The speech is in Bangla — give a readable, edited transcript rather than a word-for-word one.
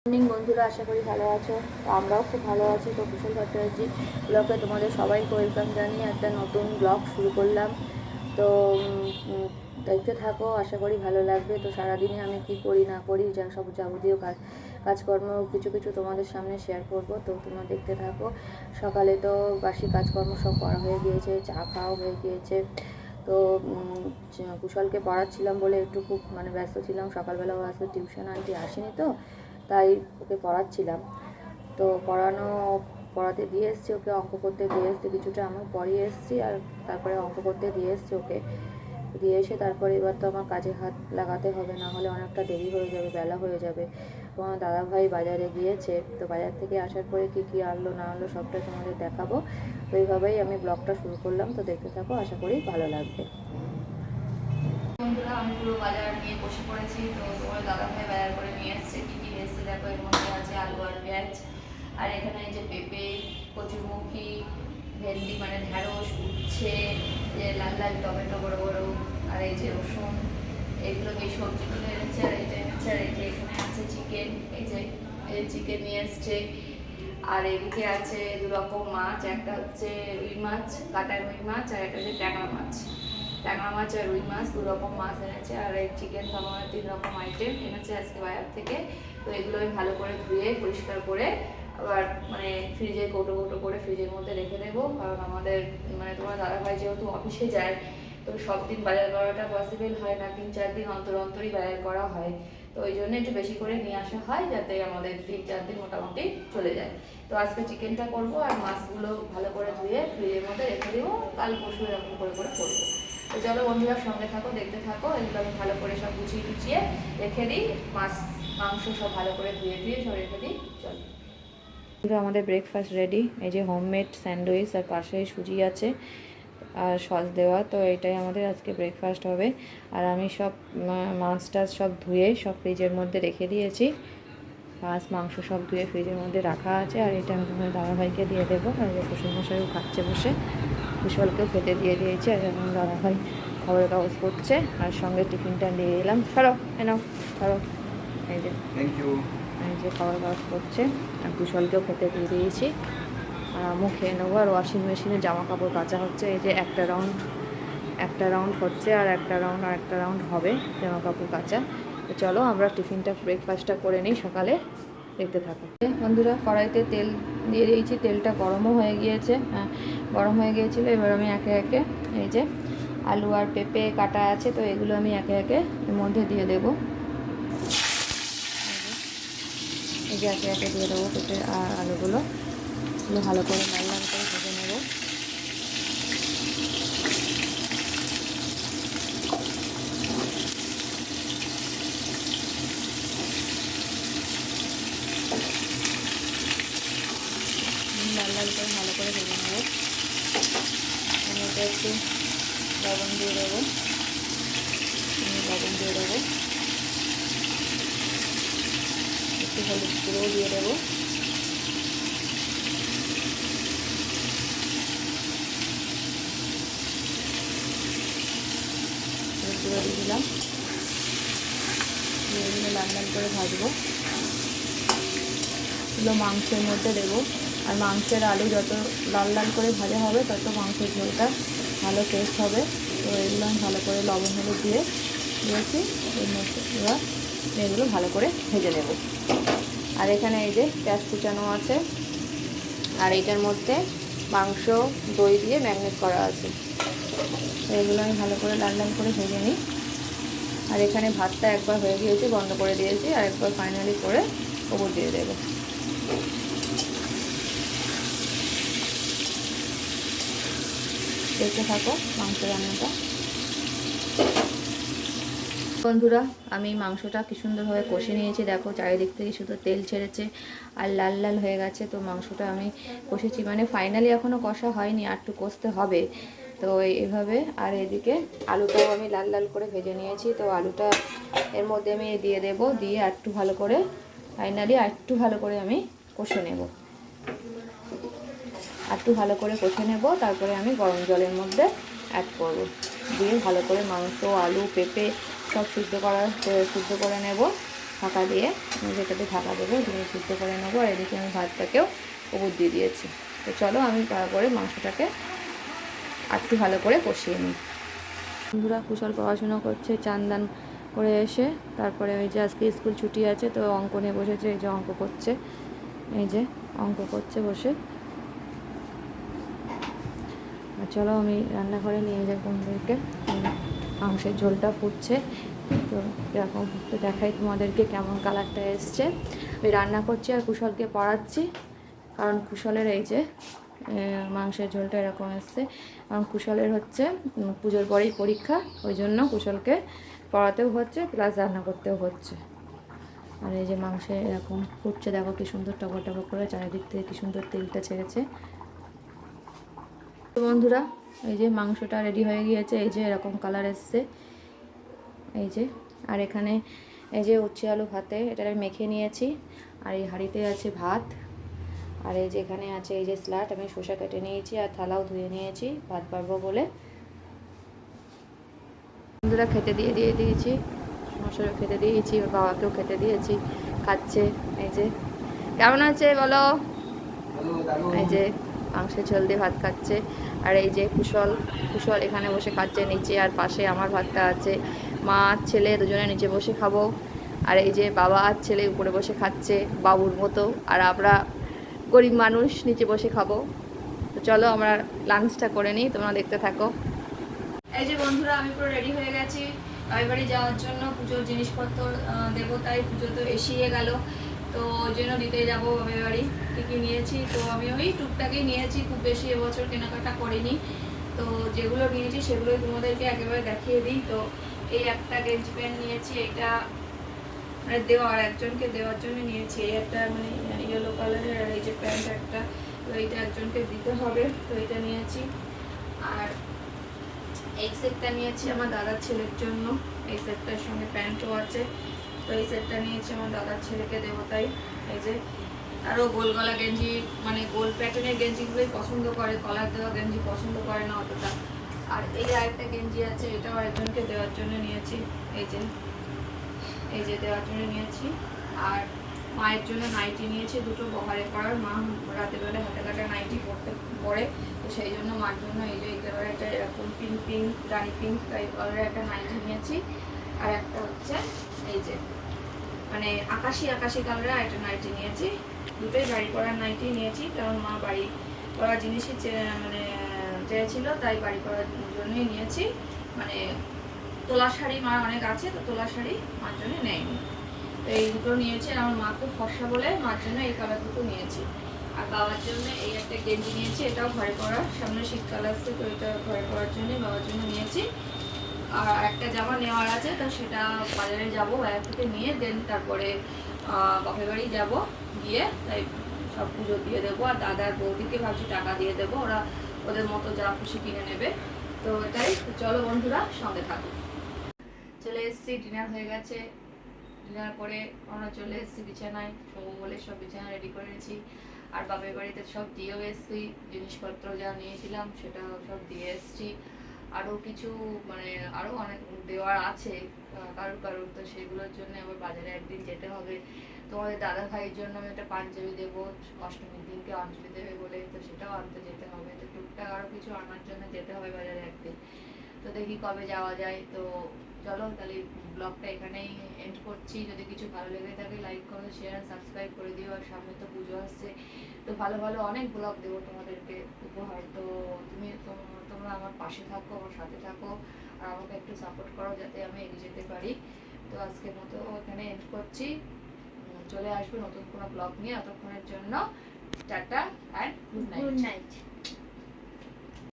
মর্নিং বন্ধুরা, আশা করি ভালো আছো। তো আমরাও খুব ভালো আছি। তো কুশল ভট্টাচার্য ব্লগে তোমাদের সবাইকে ওয়েলকাম জানিয়ে একটা নতুন ব্লগ শুরু করলাম। তো দেখতে থাকো, আশা করি ভালো লাগবে। তো সারাদিনে আমি কি করি না করি যা সব যাবতীয় কাজকর্ম কিছু কিছু তোমাদের সামনে শেয়ার করব। তো তোমরা দেখতে থাকো। সকালে তো বাসি কাজকর্ম সব করা হয়ে গিয়েছে, চা খাওয়া হয়ে গিয়েছে। তো কুশলকে পড়াচ্ছিলাম বলে একটু খুব ব্যস্ত ছিলাম। সকালবেলাও আজকে টিউশন আন্টি আসেনি, তো তাই ওকে পড়াচ্ছিলাম। তো পড়াতে দিয়ে এসেছি ওকে, অঙ্ক করতে দিয়ে এসেছি, কিছুটা আমি পড়িয়ে এসেছি আর তারপরে অঙ্ক করতে দিয়ে এসেছি ওকে। দিয়ে এসে তারপরে এবার তো আমার কাজে হাত লাগাতে হবে, না হলে অনেকটা দেরি হয়ে যাবে, বেলা হয়ে যাবে। তোমার দাদাভাই বাজারে গিয়েছে, তো বাজার থেকে আসার পরে কী কী আনলো না আনলো সবটা তোমাদের দেখাবো। তো এইভাবেই আমি ব্লগটা শুরু করলাম। তো দেখতে থাকো, আশা করি ভালো লাগবে। বন্ধুরা, আমি পুরো বাজার নিয়ে বসে পড়েছি। তো তোমার দাদাভাই বাজার করে নিয়ে এসছে। কী কী এসছে দেখো, এর মধ্যে আছে আলু আর পেঁয়াজ, আর এখানে যে পেঁপে, কচুরমুখী, ভেন্ডি ঢ্যাঁড়স, উচ্ছে, যে লাল লাল টমেটো বড়ো বড়ো, আর এই যে রসুন, এইগুলো এই সবজিগুলো এনেছে। আর এইটা এনেছে, আর এই যে এখানে আছে চিকেন, এই যে চিকেন নিয়ে এসছে। আর এদিকে আছে দু রকম মাছ, একটা হচ্ছে রুই মাছ, কাটা রুই মাছ, আর একটা হচ্ছে ট্যাংরা মাছ। ট্যাংরা মাছ আর রুই মাছ দু রকম মাছ এনেছে। আর এই চিকেন আমার 3 রকম আইটেম এনেছে আজকে বাজার থেকে। তো এগুলো আমি ভালো করে ধুয়ে পরিষ্কার করে আবার ফ্রিজে কৌটো কৌটো করে ফ্রিজের মধ্যে রেখে দেবো। কারণ আমাদের তোমার দাদাভাই যেহেতু অফিসে যায়, তো সব দিন বাজার করাটা পসিবল হয় না, 3-4 দিন অন্তর অন্তরই বাজার করা হয়। তো ওই জন্য একটু বেশি করে নিয়ে আসা হয়, যাতে আমাদের 3-4 দিন মোটামুটি চলে যায়। তো আজকে চিকেনটা করবো, আর মাছগুলো ভালো করে ধুয়ে ফ্রিজের মধ্যে রেখে দেবো, কাল পরশু এরকম করে করবো। তো চলো বন্ধুরা, সঙ্গে থাকো, দেখতে থাকো। এগুলো আমি ভালো করে সব গুছিয়ে টুচিয়ে রেখে দিই, মাংস সব ভালো করে ধুয়ে সব রেখে দিই। চলো, আমাদের ব্রেকফাস্ট রেডি। এই যে হোমমেড স্যান্ডউইচ, আর পাশে সুজি আছে আর সস দেওয়া। তো এটাই আমাদের আজকে ব্রেকফাস্ট হবে। আর আমি সব মাছ টাছ সব ধুয়ে সব ফ্রিজের মধ্যে রেখে দিয়েছি। মাংস সব ধুয়ে ফ্রিজের মধ্যে রাখা আছে। আর এটা আমি তোমার দাদাভাইকে দিয়ে দেবো। আর কুশল মশাইও খাচ্ছে বসে, কুশলকেও খেতে দিয়ে দিয়েছি। আর এখন দাদাভাই খবরের কাগজ করছে, আর সঙ্গে টিফিনটা নিয়ে এলাম। সরো, এনাও সরো। এই যে থ্যাংক ইউ। এই যে খবরের কাগজ করছে, আর কুশলকেও খেতে দিয়ে দিয়েছি। আর আমও খেয়ে নেবো। আর ওয়াশিং মেশিনে জামা কাপড় কাচা হচ্ছে। এই যে একটা রাউন্ড হচ্ছে, আর একটা রাউন্ড হবে জামা কাপড় কাচা। তো চলো আমরা টিফিনটা ব্রেকফাস্টটা করে নিই সকালে, দেখতে থাকো। বন্ধুরা, কড়াইতে তেল দিয়ে দিয়েছি, তেলটা গরমও হয়ে গিয়েছে। গরম হয়ে গিয়েছিলো। এবার আমি একে একে এই যে আলু আর পেঁপে কাটা আছে, তো এগুলো আমি একে একে এর মধ্যে দিয়ে দেবো। এই যে একে একে দিয়ে দেবো পেঁপে আর আলুগুলো। ভালো করে লাল লাল করে ভেজে নেবো। লাল লাল করে ভালো করে ভেজে নেবো। এর মধ্যে একটু লবণ দিয়ে দেবো, একটু হলুদ গুঁড়োও দিয়ে দেবো। হলুদ গুঁড়ো দিয়ে দিলাম। এগুলো লাল লাল করে ভাজবো। এগুলো মাংসের মধ্যে দেবো। আর মাংসের আলু যত লাল লাল করে ভাজা হবে, তত মাংসের ঝোলটা ভালো টেস্ট হবে। তো এগুলো আমি ভালো করে লবণ হলুদ দিয়েছি। এর মধ্যে এবার এগুলো ভালো করে ভেজে নেব। আর এখানে এই যে পেঁয়াজ কুচানো আছে, আর এইটার মধ্যে মাংস দই দিয়ে ম্যারিনেট করা আছে। এগুলো আমি ভালো করে লাল লাল করে ভেজে নিই। আর এখানে ভাতটা একবার হয়ে গিয়েছে, বন্ধ করে দিয়েছি, আর একবার ফাইনালি করে ওপর দিয়ে দেবো। দেখতে থাকো মাংস রান্নাটা। বন্ধুরা, আমি মাংসটা কি সুন্দরভাবে কষে নিয়েছি। দেখো চারিদিক থেকে শুধু তেল ছেড়েছে আর লাল লাল হয়ে গেছে। তো মাংসটা আমি কষেছি, ফাইনালি এখনও কষা হয়নি, আর একটু কষতে হবে। তো এইভাবে। আর এদিকে আলুটাও আমি লাল লাল করে ভেজে নিয়েছি। তো আলুটা এর মধ্যে আমি দিয়ে দেব, দিয়ে একটু ভালো করে ফাইনালি একটু ভালো করে আমি কষে নেব। একটু ভালো করে কষে নেব, তারপরে আমি গরম জলের মধ্যে অ্যাড করব। দিয়ে ভালো করে মাংস, আলু, পেঁপে সব সিদ্ধ করে নেব। ঢাকা দিয়ে যেটাতে ঢাকা দেবো, দিয়ে সিদ্ধ করে নেবো। আর এদিকে আমি ভাতটাকেও উপর দিয়ে দিয়েছি। তো চলো আমি তারপরে মাংসটাকে একটু ভালো করে কষিয়ে নিই। বন্ধুরা কুশল পড়াশোনা করছে, চান করে এসে তারপরে ওই যে আজকে স্কুল ছুটি আছে তো অঙ্ক নিয়ে বসেছে, এই যে অঙ্ক করছে, এই যে অঙ্ক করছে বসে। আর চলো আমি রান্নাঘরে নিয়ে যাই বন্ধুদেরকে। মাংসের ঝোলটা ফুটছে, তো এরকম তো দেখাই তোমাদেরকে কেমন কালারটা এসছে। আমি রান্না করছি আর কুশলকে পড়াচ্ছি, কারণ কুশলের এই যে মাংসের ঝোলটা এরকম এসছে, কারণ কুশলের হচ্ছে পুজোর পরেই পরীক্ষা, ওই জন্য কুশলকে পড়াতেও হচ্ছে প্লাস রান্না করতেও হচ্ছে। আর এই যে মাংসে এরকম ফুটছে, দেখো কি সুন্দর টপর টপর করে চারিদিক থেকে কি সুন্দর তেলটা ছেড়েছে। বন্ধুরা এই যে মাংসটা রেডি হয়ে গিয়েছে, এই যে এরকম কালার এসছে, এই যে। আর এখানে এই যে উচ্ছে আলু ভাতে এটা আমি মেখে নিয়েছি, আর এই হাঁড়িতে আছে ভাত, আর এই যে এখানে আছে এই যে স্যালাড, আমি শসা কেটে নিয়েছি আর থালাও ধুয়ে নিয়েছি ভাত পারবো বলে। বন্ধুরা খেতে দিয়েছি, মশলা খেতে দিয়েছি, ওর বাবাকেও খেতে দিয়েছি, খাচ্ছে। এই যে কেমন আছে বলো, এই যে মাংসের ঝোল দিয়ে ভাত খাচ্ছে। আর এই যে কুশল এখানে বসে খাচ্ছে নিচে, আর পাশে আমার ভাতটা আছে, মা আর ছেলে দুজনে নিচে বসে খাবো। আর এই যে বাবা আর ছেলে উপরে বসে খাচ্ছে বাবুর মতো, আর আমরা গরিব মানুষ নিচে বসে খাবো। তো চলো আমরা লাঞ্চটা করে নিই, তোমরা দেখতে থাকো। এই যে বন্ধুরা আমি পুরো রেডি হয়ে গেছি বাড়ি বাড়ি যাওয়ার জন্য, পুজোর জিনিসপত্র দেবো, তাই পুজো তো এসিয়ে গেল, তো ওই জন্য দিতে যাবো বাবার বাড়ি। কী কী নিয়েছি, তো আমি ওই টুকটাকই নিয়েছি, খুব বেশি এবছর কেনাকাটা করিনি। তো যেগুলো নিয়েছি সেগুলোই তোমাদেরকে একেবারে দেখিয়ে দিই। তো এই একটা গেঞ্জি প্যান্ট নিয়েছি, এটা মানে একজনকে দেওয়ার জন্য নিয়েছি, এই একটা মানে ইয়েলো কালারের, আর এই যে প্যান্ট একটা, তো এইটা একজনকে দিতে হবে, তো এটা নিয়েছি। আর এই সেটটা নিয়েছি আমার দাদার ছেলের জন্য, এই সেটটার সঙ্গে প্যান্টও আছে, তো এই সেটটা নিয়েছি আমার দাদার ছেলেকে দেবো তাই। এই যে আরও গোল গলা গেঞ্জি, মানে গোল প্যাটার্নের গেঞ্জিগুলোই পছন্দ করে, কলার দেওয়া গেঞ্জি পছন্দ করে না অতটা। আর এই আরেকটা গেঞ্জি আছে, এটাও একজনকে দেওয়ার জন্য নিয়েছি, এই যে দেওয়ার জন্য নিয়েছি। আর মায়ের জন্য নাইটি নিয়েছি দুটো বহারে পরার, মা রাতে বেলা হাতে কাটা নাইটি পরে, তো সেই জন্য মার জন্য এই যে একটা এরকম পিঙ্ক রানি পিঙ্ক টাইপ কালারের একটা নাইটি নিয়েছি। আর একটা হচ্ছে এই যে মানে আকাশি কালারের একটা নাইটি নিয়েছি, দুটোই বাড়ি করার নাইটি নিয়েছি, কারণ মা বাড়ি করার জিনিসই মানে চেয়েছিল, তাই বাড়ি করার জন্যই নিয়েছি। মানে তোলা শাড়ি মার অনেক আছে, তো তোলা শাড়ি মার জন্য নেয়নি, তো এই দুটো নিয়েছি। আর আমার মা খুব ফর্সা বলে মার জন্য এই কালার দুটো নিয়েছি। আর বাবার জন্য এই একটা গেঞ্জি নিয়েছি, এটাও ঘরে পরার, সামনে শীতকাল আসছে, তো এটা ঘরে পরার জন্য বাবার জন্য নিয়েছি। আর একটা জামা নেওয়ার আছে, তো সেটা বাজারে যাবো, বাজার থেকে নিয়ে দেন তারপরে বাপের বাড়ি যাবো, গিয়ে তাই সব পুজো দিয়ে দেবো। আর দাদার বৌদিকে ভাবছি টাকা দিয়ে দেবো, ওরা ওদের মতো যা খুশি কিনে নেবে, তো এটাই। চলো বন্ধুরা সঙ্গে থাকো। চলে এসেছি, ডিনার হয়ে গেছে, ডিনার করে আমরা চলে এসেছি বিছানায়, শোবো বলে সব বিছানা রেডি করে নিয়েছি। আর বাপের বাড়িতে সব দিয়েও এসেছি, জিনিসপত্র যা নিয়েছিলাম সেটা সব দিয়ে এসেছি। আরও কিছু মানে আরও অনেক দেওয়ার আছে কারুর, তো সেগুলোর জন্য আবার বাজারে একদিন যেতে হবে। তোমাদের দাদা ভাইয়ের জন্য আমি একটা পাঞ্জাবি দেবো, অষ্টমীর দিনকে অঞ্জলি দেবে বলে, তো সেটাও আনতে যেতে হবে। তো টুকটাক আরও কিছু আনার জন্য যেতে হবে বাজারে একদিন, তো দেখি কবে যাওয়া যায়। তো চলো তাহলে ব্লগটা এখানেই এন্ড করছি। যদি কিছু ভালো লেগে থাকে লাইক করো, শেয়ার, সাবস্ক্রাইব করে দিও। আর সামনে তো পুজো আসছে, তো ভালো অনেক ব্লগ দেবো তোমাদেরকে উপহার। তো তোমরা আমার পাশে থাকো, আমার সাথে থাকো, আর আমাকে একটু সাপোর্ট করো যাতে আমি এগিয়ে যেতে পারি। তো আজকের মতো এখানে এন্ড করছি, চলে আসবো নতুন কোনো ব্লগ নিয়ে। ততক্ষণের জন্য টাটা অ্যান্ড গুড নাইট।